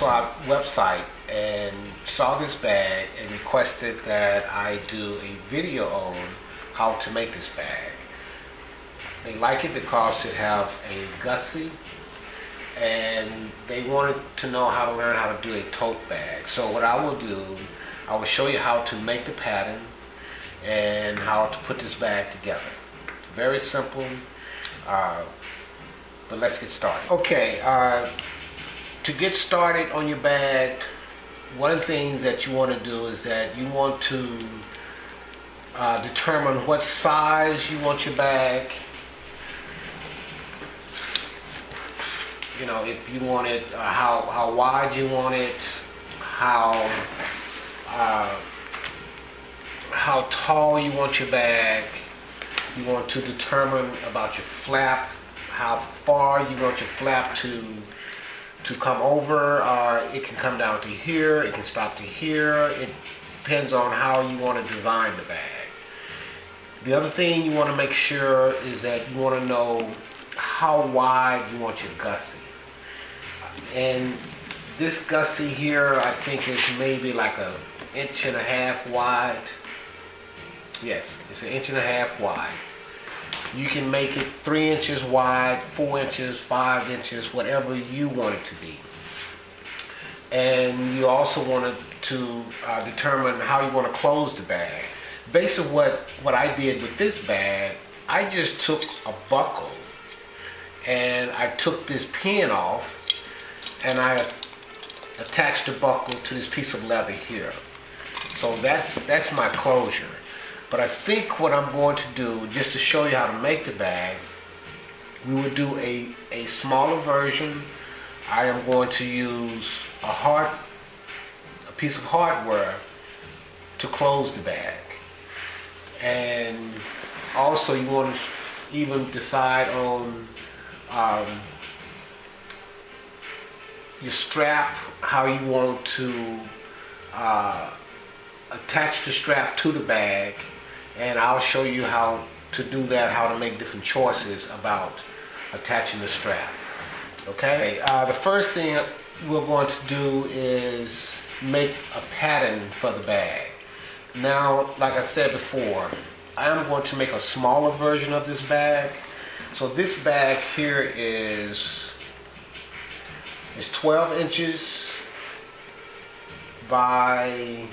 to our website and saw this bag and requested that I do a video on how to make this bag. They like it because it have a gusset, and they wanted to know how to learn how to do a tote bag. So what I will do, I will show you how to make the pattern and how to put this bag together. Very simple, but let's get started. Okay, to get started on your bag, one of the things that you want to do is that you want to determine what size you want your bag. You know, if you want it, how wide you want it, how tall you want your bag. You want to determine about your flap, how far you want your flap to come over. It can come down to here, it can stop to here. It depends on how you want to design the bag. The other thing you want to make sure is that you want to know how wide you want your gusset. And this gusset here, I think is maybe like an 1.5 inches wide. Yes, it's 1.5 inches wide. You can make it 3 inches wide, 4 inches, 5 inches, whatever you want it to be. And you also want to determine how you want to close the bag. Basically what I did with this bag, I just took a buckle and I took this pin off and I attached the buckle to this piece of leather here. So that's my closure. But I think what I'm going to do, just to show you how to make the bag, we will do a smaller version. I am going to use a piece of hardware to close the bag. And also you want to even decide on your strap, how you want to attach the strap to the bag. And I'll show you how to do that, how to make different choices about attaching the strap. Okay? The first thing we're going to do is make a pattern for the bag. Now, like I said before, I'm going to make a smaller version of this bag. So this bag here is 12 inches by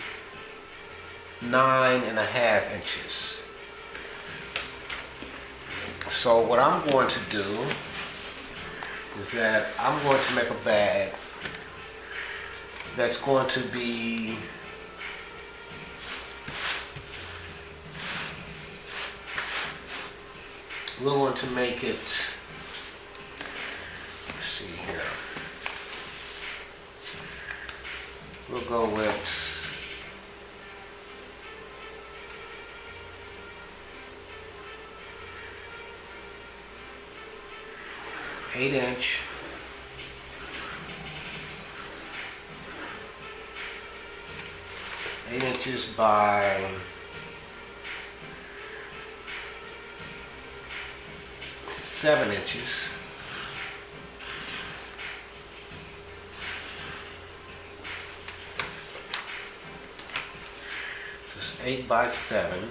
9.5 inches. So what I'm going to do is that I'm going to make a bag that's going to be we're going to make it, let's see here, we'll go with 8 inch by 7 inches. Just 8 by 7.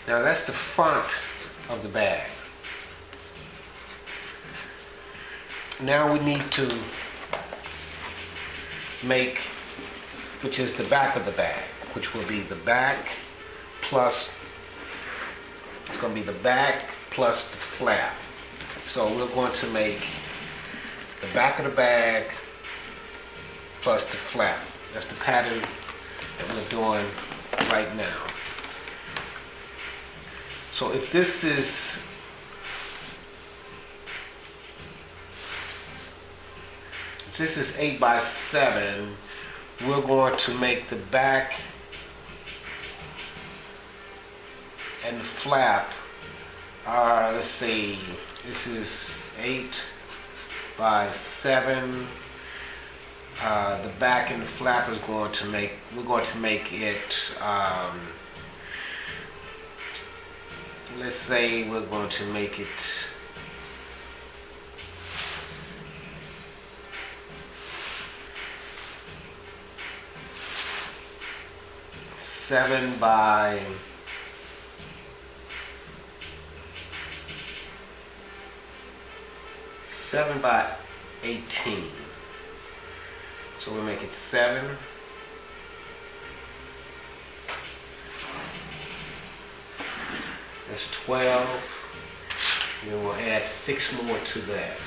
Now that's the front of the bag. Now we need to make, which is the back of the bag, which will be the back plus, it's going to be the back plus the flap. So we're going to make the back of the bag plus the flap. That's the pattern that we're doing right now. So if this is this is 8 by 7, we're going to make the back and the flap are, let's see, this is 8 by 7. The back and the flap is going to make, we're going to make it, let's say we're going to make it 7 by 18. So we'll make it 7. That's 12. And then we'll add 6 more to that.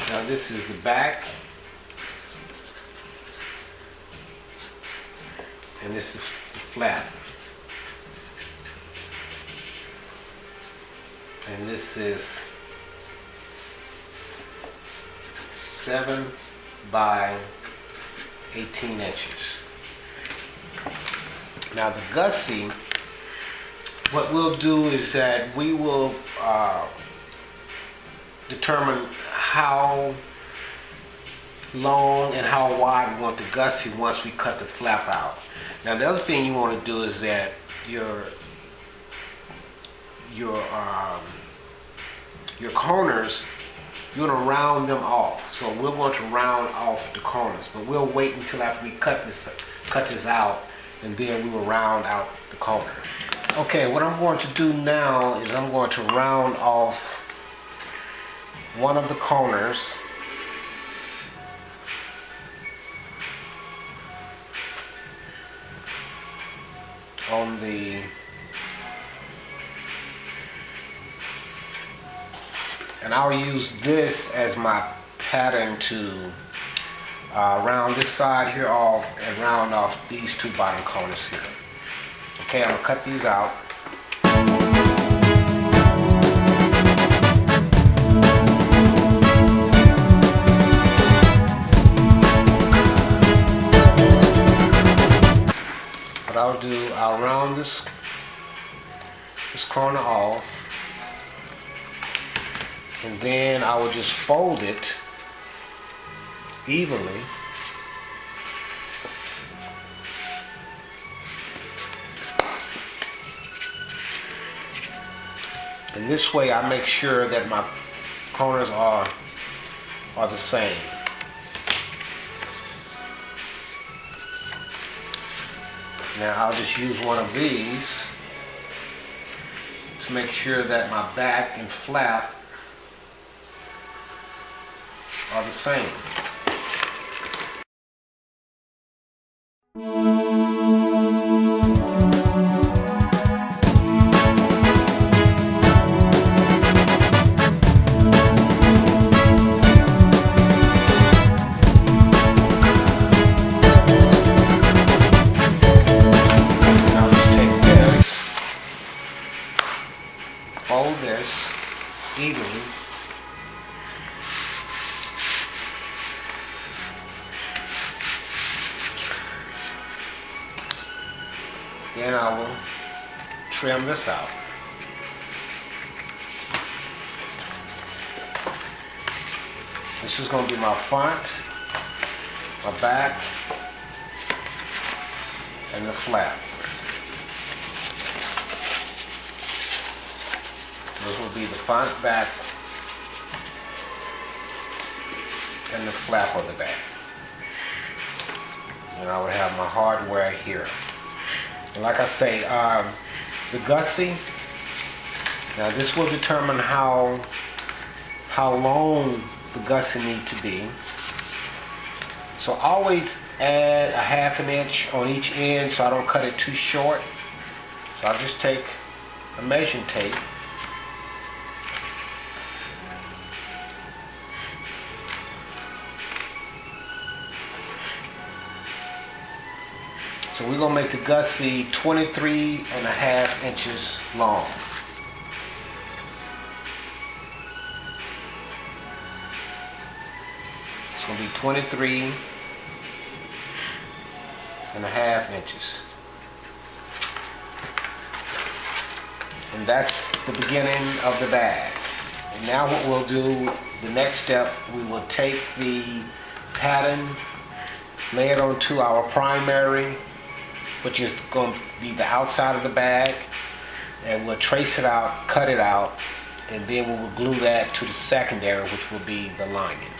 Now this is the back, and this is the flap, and this is 7 by 18 inches. Now the gusset, what we'll do is that we will determine how long and how wide we want the gusset once we cut the flap out. Now the other thing you want to do is that your corners, you're going to round them off. So we're going to round off the corners, but we'll wait until after we cut this out, and then we will round out the corner. Okay, what I'm going to do now is I'm going to round off one of the corners on the and I'll use this as my pattern to round this side here off and round off these 2 bottom corners here. Okay, I'm going to cut these out. What I'll do, I'll round this corner off, and then I will just fold it evenly. And this way I make sure that my corners are the same. Now I'll just use one of these to make sure that my back and flap are the same. Fold this evenly. Then I will trim this out. This is going to be my front, my back, and the flap. This will be the front, back, and the flap of the back. And I would have my hardware here. And like I say, the gusset, now this will determine how how long the gusset need to be. So always add a 1/2 inch on each end so I don't cut it too short. So I'll just take a measuring tape. So we're going to make the gusset 23.5 inches long. It's going to be 23.5 inches. And that's the beginning of the bag. And now what we'll do, the next step, we will take the pattern, lay it onto our primary, which is going to be the outside of the bag, and we'll trace it out, cut it out, and then we will glue that to the secondary, which will be the lining.